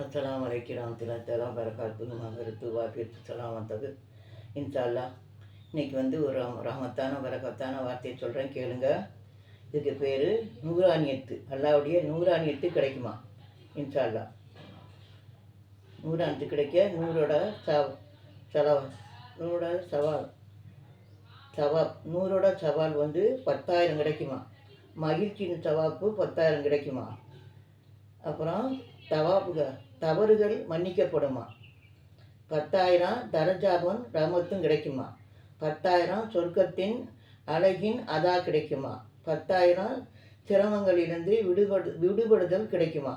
அஸ்ஸலாமு அலைக்கும் வரஹ்மத்துல்லாஹி தஆலா பரகாத்துஹு மகரத்து வாஃபியத்து சலாமத்தது இன்ஷா அல்லாஹ். இன்றைக்கி வந்து ஒரு ரஹமத்தான பரகத்தான வார்த்தையை சொல்கிறேன், கேளுங்க. இதுக்கு பேர் நூறானியத்து. அல்லாவுடைய நூறானியத்து கிடைக்குமா இன்ஷா அல்லாஹ். நூறானியத்து கிடைக்க நூறோட நூறோட நூறோட சவால் வந்து 10,000 கிடைக்குமா. மகிழ்ச்சியின் சவாப்பு 10,000 கிடைக்குமா. அப்புறம் தவறுகள் மன்னிக்கப்படுமா. 10,000 தரஜாபும் ரமத்தும் கிடைக்குமா. 10,000 சொர்க்கத்தின் அழகின் அதா கிடைக்குமா. 10,000 சிரமங்களிலிருந்து விடுபடுதல் கிடைக்குமா.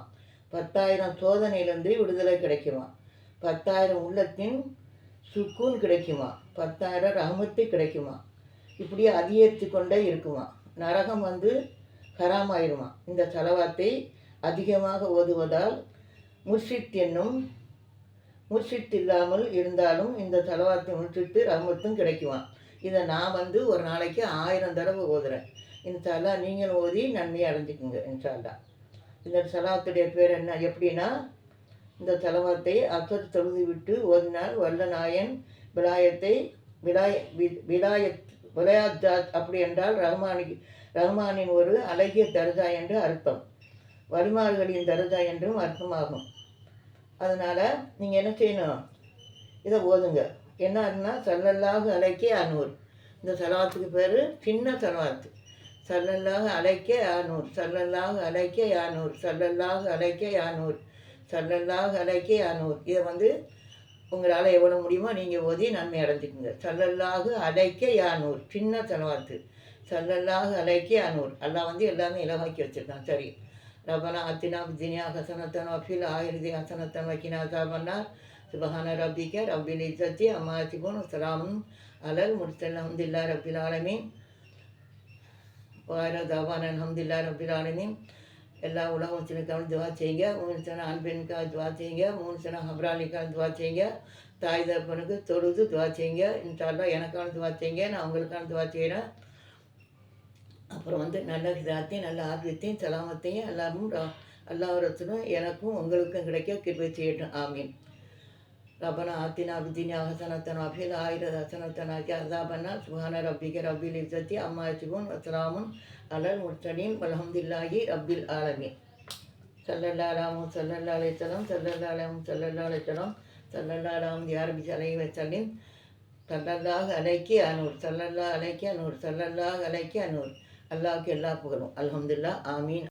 10,000 சோதனையிலிருந்து விடுதலை கிடைக்குமா. 10,000 உள்ளத்தின் சுக்கூன் கிடைக்குமா. 10,000 ரஹமத்து கிடைக்குமா. இப்படி அதிகரித்து கொண்டே இருக்குமா. நரகம் வந்து ஹராமாயிருமா. இந்த செலவாத்தை அதிகமாக ஓதுவதால் முர்ஷித் இல்லாமல் இருந்தாலும் இந்த செலவாத்தை முர்ஷித்து ரஹமத்தும் கிடைக்குமா. இதை நான் வந்து ஒரு நாளைக்கு 1000 தடவை ஓதுறேன். இன்ஷா அல்லாஹ் நீங்களும் ஓதி நன்மையை அடைஞ்சிக்குங்க இன்ஷா அல்லாஹ். இந்த செலவாத்துடைய பேர் என்ன எப்படின்னா, இந்த செலவாத்தை அசர் தொழுது விட்டு ஓதினால் வல்ல நாயன் விலாயத் அப்படி என்றால் ரஹ்மானின் ஒரு அழகிய தர்ஜா என்று அர்த்தம். வழிமார்களின் தர்ஜா என்றும் அர்த்தமாகும். அதனால் நீங்கள் என்ன செய்யணும், இதை ஓதுங்க. என்னன்னா ஸல்லல்லாஹு அலைஹி அனூர். இந்த செலவாத்துக்கு பேர் சின்ன செலவாத்து. ஸல்லல்லாஹு அலைஹி அனூர், ஸல்லல்லாஹு அலைஹி அனூர், ஸல்லல்லாஹு அலைஹி அனூர், ஸல்லல்லாஹு அலைஹி அனூர். இதை வந்து உங்களால் எவ்வளோ முடியுமோ நீங்கள் ஓதி நன்மை அடைஞ்சிக்குங்க. ஸல்லல்லாஹு அலைஹி அனூர் சின்ன செலவாத்து. ஸல்லல்லாஹு அலைஹி அனூர். அல்லாஹ் வந்து எல்லாமே இலவாக்கி வச்சுருக்கான். சரி. ரப்பனா ஆத்தினா ஃபித்துன்யா ஹஸனத்தன் வஃபில் ஆখিরাতি ஹஸனத்தன் வகினா அஸாபன்னார். சுப்ஹான ரப்பிக ரப்பில் இஸ்ஸத்தி அம்மா யசிஃபூன் வஸலாமுன் அலல் முர்ஸலீன் அல்ஹம்துலில்லாஹி ரப்பில் ஆலமீன். வாயிர தவான அல்ஹம்துலில்லாஹி ரப்பில் ஆலமீன். எல்லா உலக முஸ்லிம்களும் துவா செய்யுங்க. 3 சன ஆண் பெண்ணுக்காக துவா செய்யுங்க. 3 சன ஹப்ராலிக்காக துவா செய்யுங்க. தாய் தகப்பனுக்கு தொழுது துவா செய்யுங்க. இன்ஷா அல்லாஹ் எனக்கான துவா செய்யுங்க. நான் உங்களுக்கான துவா செய்கிறேன். அப்புறம் வந்து நல்ல ஹிதாயத்தையும் நல்ல ஆரோக்கியத்தையும் சலாமத்தையும் அல்லாஹ் ரசூலும் எனக்கும் உங்களுக்கும் கிடைக்க கிருபை செய்யட்டும். ஆமீன். ரப்பனா ஆத்தினா ஃபித்துன்யா ஹஸனத்தன் வஃபில் ஆখিরাতি ஹஸனத்தன் வகினா அஸாபன்னார். சுப்ஹான ரப்பிக ரப்பில் இஸ்ஸத்தி அம்மா யசிஃபூன் வஸலாமுன் அலல் முர்ஸலீன் வல்ஹம்துலில்லாஹி ரப்பில் ஆலமீன். ஸல்லல்லாஹு அலைஹி வஸல்லம் யா ரப்பி ஸல்லி வஸல்லிம். ஸல்லல்லாஹு அலைஹி அனூர், ஸல்லல்லாஹு அலைஹி அனூர், ஸல்லல்லாஹு அலைஹி அனூர். அல்லாஹ்வுக்கு எல்லா புகழும். அல்ஹம்துலில்லாஹ். ஆமீன்.